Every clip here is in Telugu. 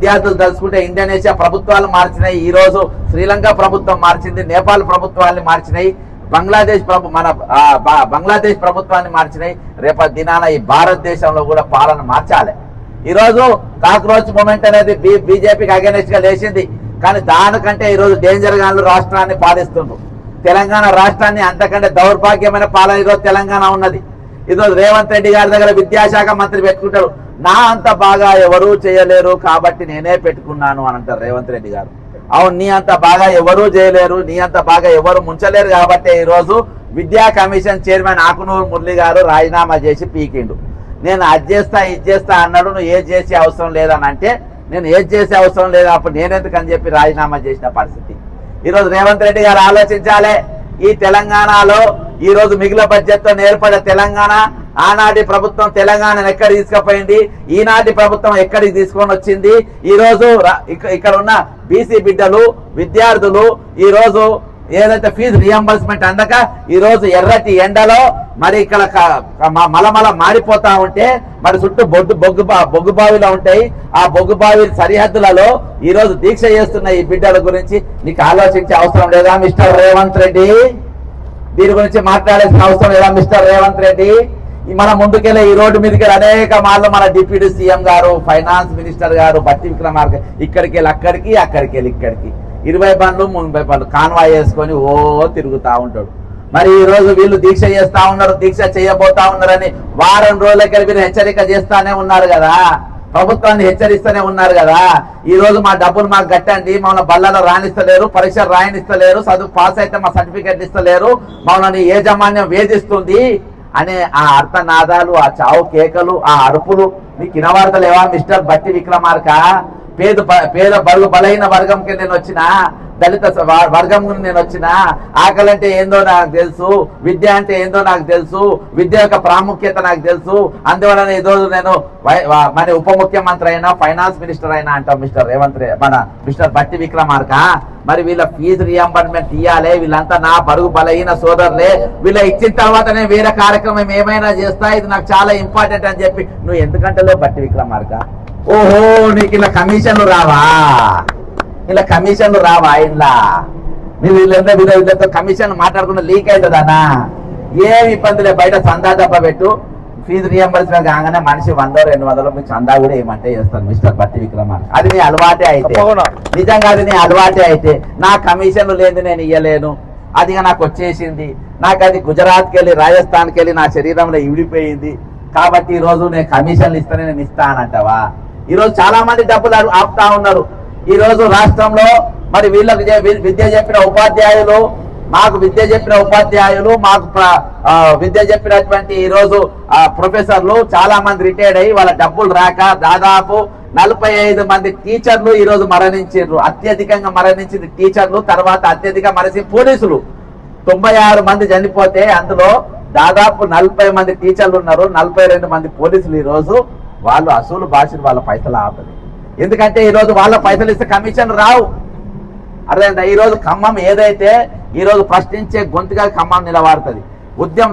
విద్యార్థులు తలుచుకుంటే ఇండోనేషియా ప్రభుత్వాలు మార్చినాయి, ఈ రోజు శ్రీలంక ప్రభుత్వం మార్చింది, నేపాల్ ప్రభుత్వాన్ని మార్చినాయి, బంగ్లాదేశ్ ప్రభుత్వాన్ని మార్చినాయి. రేపటి దినాన ఈ భారతదేశంలో కూడా పాలన మార్చాలి. ఈరోజు కాక్రోచ్ మూమెంట్ అనేది బీజేపీకి అగెనిస్ట్ గా లేచింది, కానీ దానికంటే ఈరోజు డేంజర్ గాను రాష్ట్రాన్ని పాలిస్తుండ్రు. తెలంగాణ రాష్ట్రాన్ని అంతకంటే దౌర్భాగ్యమైన పాలన ఈరోజు తెలంగాణ ఉన్నది. ఈరోజు రేవంత్ రెడ్డి గారి దగ్గర విద్యాశాఖ మంత్రి పెట్టుకుంటారు, నా అంత బాగా ఎవరూ చేయలేరు కాబట్టి నేనే పెట్టుకున్నాను అని అంటారు రేవంత్ రెడ్డి గారు. అవును, నీ అంత బాగా ఎవరూ చేయలేరు, నీ అంత బాగా ఎవరు ముంచలేరు కాబట్టి ఈరోజు విద్యా కమిషన్ చైర్మన్ ఆకునూరు మురళి గారు రాజీనామా చేసి పీకిండు. నేను అది చేస్తా ఇది చేస్తా అన్నాడు, నువ్వు ఏది చేసే అవసరం లేదని అంటే నేను ఏది చేసే అవసరం లేదు, అప్పుడు నేనెందుకని చెప్పి రాజీనామా చేసిన పరిస్థితి. ఈరోజు రేవంత్ రెడ్డి గారు ఆలోచించాలి, ఈ తెలంగాణలో ఈ రోజు మిగిలిన బడ్జెట్ తో ఏర్పడే తెలంగాణ, ఆనాటి ప్రభుత్వం తెలంగాణను ఎక్కడికి తీసుకుపోయింది, ఈనాటి ప్రభుత్వం ఎక్కడికి తీసుకొని వచ్చింది. ఈ రోజు ఇక్కడ ఉన్న బీసీ బిడ్డలు విద్యార్థులు ఈ రోజు ఏదైతే ఫీజు రియంబర్స్మెంట్ అందక ఈ రోజు ఎర్రటి ఎండలో మరి ఇక్కడ మలమల మారిపోతా ఉంటే మరి చుట్టూ బొగ్గు బావిలో ఉంటాయి, ఆ బొగ్గు బావి సరిహద్దులలో ఈ రోజు దీక్ష చేస్తున్న ఈ బిడ్డల గురించి నీకు ఆలోచించే అవసరం లేదా మిస్టర్ రేవంత్ రెడ్డి? దీని గురించి మాట్లాడాల్సిన అవసరం లేదా మిస్టర్ రేవంత్ రెడ్డి? మన ముందుకెళ్ళే ఈ రోడ్డు మీదకి అనేక మార్లు మన డిప్యూటీ సీఎం గారు, ఫైనాన్స్ మినిస్టర్ గారు బట్టి విక్రమార్క ఇక్కడికి వెళ్ళి అక్కడికి, అక్కడికి వెళ్ళి ఇక్కడికి 20 బండ్లు 30 బండ్లు కాన్వాయ్ చేసుకొని తిరుగుతా ఉంటాడు. మరి ఈ రోజు వీళ్ళు దీక్ష చేస్తా ఉన్నారు, దీక్ష చేయబోతా ఉన్నారని వారం రోజులకి వీళ్ళు హెచ్చరిక చేస్తానే ఉన్నారు కదా, ప్రభుత్వాన్ని హెచ్చరిస్తూనే ఉన్నారు కదా. ఈ రోజు మా డబ్బులు మాకు కట్టండి, మమ్మల్ని బళ్ళలో రాణిస్తలేరు, పరీక్ష రాయనిస్తలేరు, చదువు పాస్ అయితే మా సర్టిఫికెట్ ఇస్తలేరు, మమ్మల్ని యాజమాన్యం వేధిస్తుంది అనే ఆ అర్థనాదాలు, ఆ చావు కేకలు, ఆ అరుపులు మీకు వినవాడతలేవా మిస్టర్ బట్టి విక్రమార్క? పేద బరువు బలహీన వర్గంకి నేను వచ్చిన, దళిత వర్గం నేను వచ్చిన, ఆకలి అంటే ఏందో నాకు తెలుసు, విద్య అంటే ఏందో నాకు తెలుసు, విద్య యొక్క ప్రాముఖ్యత నాకు తెలుసు, అందువలన ఈరోజు నేను మన ఉప ముఖ్యమంత్రి అయినా ఫైనాన్స్ మినిస్టర్ అయినా అంటాం మిస్టర్ మిస్టర్ బట్టి విక్రమార్క. మరి వీళ్ళ ఫీజు రియంబర్స్మెంట్ ఇయ్యాలి, వీళ్ళంతా నా బరువు బలహీన సోదరులే, వీళ్ళ ఇచ్చిన తర్వాత నేను వేరే కార్యక్రమం ఏమైనా చేస్తా, ఇది నాకు చాలా ఇంపార్టెంట్ అని చెప్పి నువ్వు ఎందుకంటలో బట్టి విక్రమార్క? ఓహో, నీకు ఇలా కమిషన్లు రావా? ఇలా కమిషన్లు రావా? ఇలా మీరు వీళ్ళతో కమిషన్ మాట్లాడుకున్న లీక్ అవుతుందన్నా ఏమి ఇబ్బంది లేదు, బయట చందా తప్ప పెట్టు, ఫీజు రియంబర్స్మెంట్ కాగానే మనిషి 100-200 మీకు చందా కూడా ఏమంటే చేస్తాను మిస్టర్ బట్టి విక్రమార్క. అది నీ అలవాటే అయితే, నిజంగా అది నీ అలవాటే అయితే, నా కమిషన్లు లేదు నేను ఇయ్యలేను, అదిగా నాకు వచ్చేసింది, నాకు అది గుజరాత్కి వెళ్ళి రాజస్థాన్కి వెళ్ళి నా శరీరంలో ఇవిడిపోయింది కాబట్టి ఈ రోజు నేను కమిషన్లు ఇస్తానే నేను ఇస్తానంటావా? ఈ రోజు చాలా మంది డబ్బులు ఆపుతా ఉన్నారు. ఈ రోజు రాష్ట్రంలో మరి వీళ్ళకి విద్య చెప్పిన ఉపాధ్యాయులు, మాకు విద్య చెప్పిన ఉపాధ్యాయులు, మాకు విద్య చెప్పినటువంటి ఈ రోజు ప్రొఫెసర్లు చాలా మంది రిటైర్డ్ అయ్యి వాళ్ళ డబ్బులు రాక దాదాపు 45 మంది టీచర్లు ఈ రోజు మరణించారు. అత్యధికంగా మరణించింది టీచర్లు, తర్వాత అత్యధిక మరణించి పోలీసులు 96 మంది చనిపోతే అందులో దాదాపు 40 మంది టీచర్లు ఉన్నారు, 42 మంది పోలీసులు. ఈ రోజు వాళ్ళు అసలు భాషలు వాళ్ళ పైసలు ఆపదు, ఎందుకంటే ఈ రోజు వాళ్ళ పైసలు ఇస్తే కమిషన్ రావు. అర్థమైందా? ఈ రోజు ఖమ్మం ఏదైతే ఈ రోజు ప్రశ్నించే గొంతుగా ఖమ్మం నిలబడుతుంది.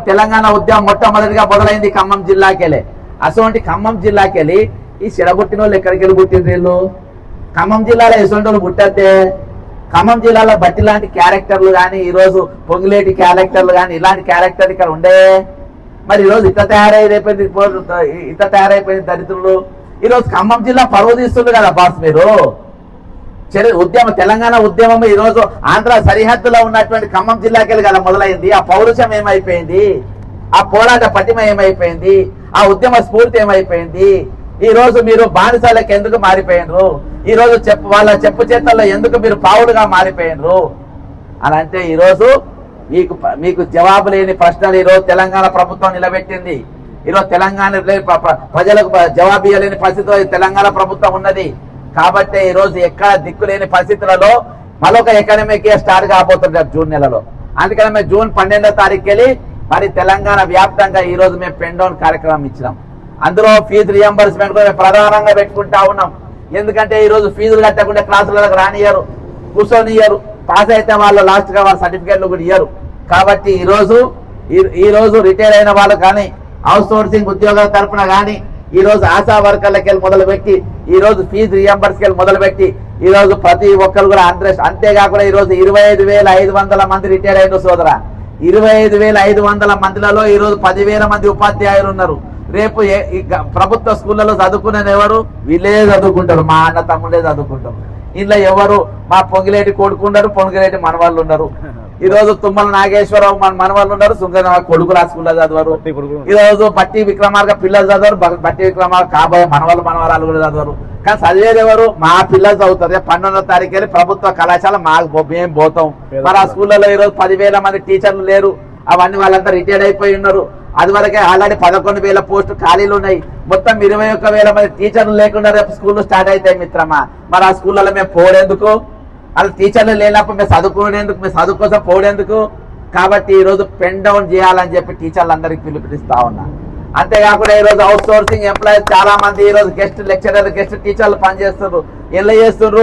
తెలంగాణ ఉద్యమం మొట్టమొదటిగా మొదలైంది ఖమ్మం జిల్లాకెళ్ళి. అటువంటి ఖమ్మం జిల్లాకెళ్ళి ఈ చెడగొట్టిన వాళ్ళు ఎక్కడికి వెళ్ళి పుట్టిన వీళ్ళు? ఖమ్మం జిల్లాలో ఎటువంటి వాళ్ళు పుట్టతే? ఖమ్మం జిల్లాలో బట్టి లాంటి క్యారెక్టర్లు కానీ, ఈ రోజు పొంగులేటి క్యారెక్టర్లు కానీ, ఇలాంటి క్యారెక్టర్ ఇక్కడ ఉండే. మరి ఈరోజు ఇట్లా తయారైపోయింది దరిద్రులు. ఈరోజు ఖమ్మం జిల్లా పరువు తీస్తుంది కదా బాస్ మీరు. తెలంగాణ ఉద్యమం ఈ రోజు ఆంధ్ర సరిహద్దులో ఉన్నటువంటి ఖమ్మం జిల్లాకెళ్ళి కదా మొదలైంది. ఆ పౌరుషం ఏమైపోయింది? ఆ పోరాట పటిమ ఏమైపోయింది? ఆ ఉద్యమ స్ఫూర్తి ఏమైపోయింది? ఈ రోజు మీరు బానిసలకు ఎందుకు మారిపోయినరు? ఈ రోజు వాళ్ళ చెప్పు చేతల్లో ఎందుకు మీరు పావులుగా మారిపోయినరు అని అంటే ఈ రోజు మీకు జవాబు లేని ప్రశ్నలు ఈ రోజు తెలంగాణ ప్రభుత్వం నిలబెట్టింది. ఈరోజు తెలంగాణ ప్రజలకు జవాబు ఇవ్వలేని పరిస్థితిలో తెలంగాణ ప్రభుత్వం ఉన్నది. కాబట్టి ఈ రోజు ఎక్కడ దిక్కులేని పరిస్థితులలో మరొక ఎకనమిక్ ఇయర్ స్టార్ట్ కాబోతుంది జూన్ నెలలో. అందుకని మేము జూన్ 12వ తారీఖు వెళ్ళి మరి తెలంగాణ వ్యాప్తంగా ఈ రోజు మేము పెన్ డౌన్ కార్యక్రమం ఇచ్చినాం. అందులో ఫీజు రియంబర్స్మెంట్ కూడా ప్రధానంగా పెట్టుకుంటా ఉన్నాం. ఎందుకంటే ఈ రోజు ఫీజులు కట్టకుండా క్లాసులకు రానియరు, కూర్చొనియ్యరు, పాస్ అయితే వాళ్ళు లాస్ట్ గా వాళ్ళ సర్టిఫికేట్లు కూడా ఇయ్యరు. కాబట్టి ఈ రోజు రిటైర్ అయిన వాళ్ళు కానీ, అవుట్ సోర్సింగ్ ఉద్యోగాల తరఫున కానీ, ఈ రోజు ఆశా వర్కర్లకి వెళ్ళి మొదలుపెట్టి ఈ రోజు ఫీజు రియంబర్స్కేల్ మొదలుపెట్టి ఈ రోజు ప్రతి ఒక్కరు కూడా అంతేకాకుండా ఈ రోజు 25,500 మంది రిటైర్ అయిన సోదరా. 25,500 మందిలలో ఈ రోజు 10,000 మంది ఉపాధ్యాయులు ఉన్నారు. రేపు ప్రభుత్వ స్కూళ్ళలో చదువుకునేది ఎవరు? వీళ్ళే చదువుకుంటారు, మా అన్న తమ్ముడే చదువుకుంటారు. ఇంట్లో ఎవరు? మా పొంగిలేటి కొడుకున్నారు, పొంగిలేటి మనవాళ్ళు ఉన్నారు. ఈ రోజు తుమ్మల నాగేశ్వరరావు మన మనవాళ్ళు ఉన్నారు, సుందర కొడుకులు ఆ స్కూల్లో చదవరు. ఈ రోజు బట్టి విక్రమార్క పిల్లలు చదవరు, బట్టి విక్రమార్క కాబోయే మనవాళ్ళు మనవరాలు కూడా చదవరు. కానీ చదివేది ఎవరు? మా పిల్లలు చదువుతారు. 12వ తారీఖు వెళ్ళి ప్రభుత్వ కళాశాల మేము పోతాం. మరి ఆ స్కూళ్ళలో ఈ రోజు 10,000 మంది టీచర్లు లేరు, అవన్నీ వాళ్ళంతా రిటైర్డ్ అయిపోయి ఉన్నారు. అది వరకే ఆల్రెడీ 11,000 పోస్టు ఖాళీలు ఉన్నాయి. మొత్తం 21,000 మంది టీచర్లు లేకుండా రేపు స్కూళ్ళు స్టార్ట్ అవుతాయి మిత్రమా. మరి ఆ స్కూళ్ళలో మేము పోడేందుకు? అలా టీచర్లు లేనప్పుడు మేము చదువుకునేందుకు, మేము చదువు కోసం పోడేందుకు? కాబట్టి ఈ రోజు పెన్ డౌన్ చేయాలని చెప్పి టీచర్లు అందరికి పిలుపునిస్తా ఉన్నా. అంతేకాకుండా ఈ రోజు అవుట్ సోర్సింగ్ ఎంప్లాయీస్ చాలా మంది ఈ రోజు గెస్ట్ లెక్చరర్, గెస్ట్ టీచర్లు పనిచేస్తున్నారు. ఎలా చేస్తున్నారు?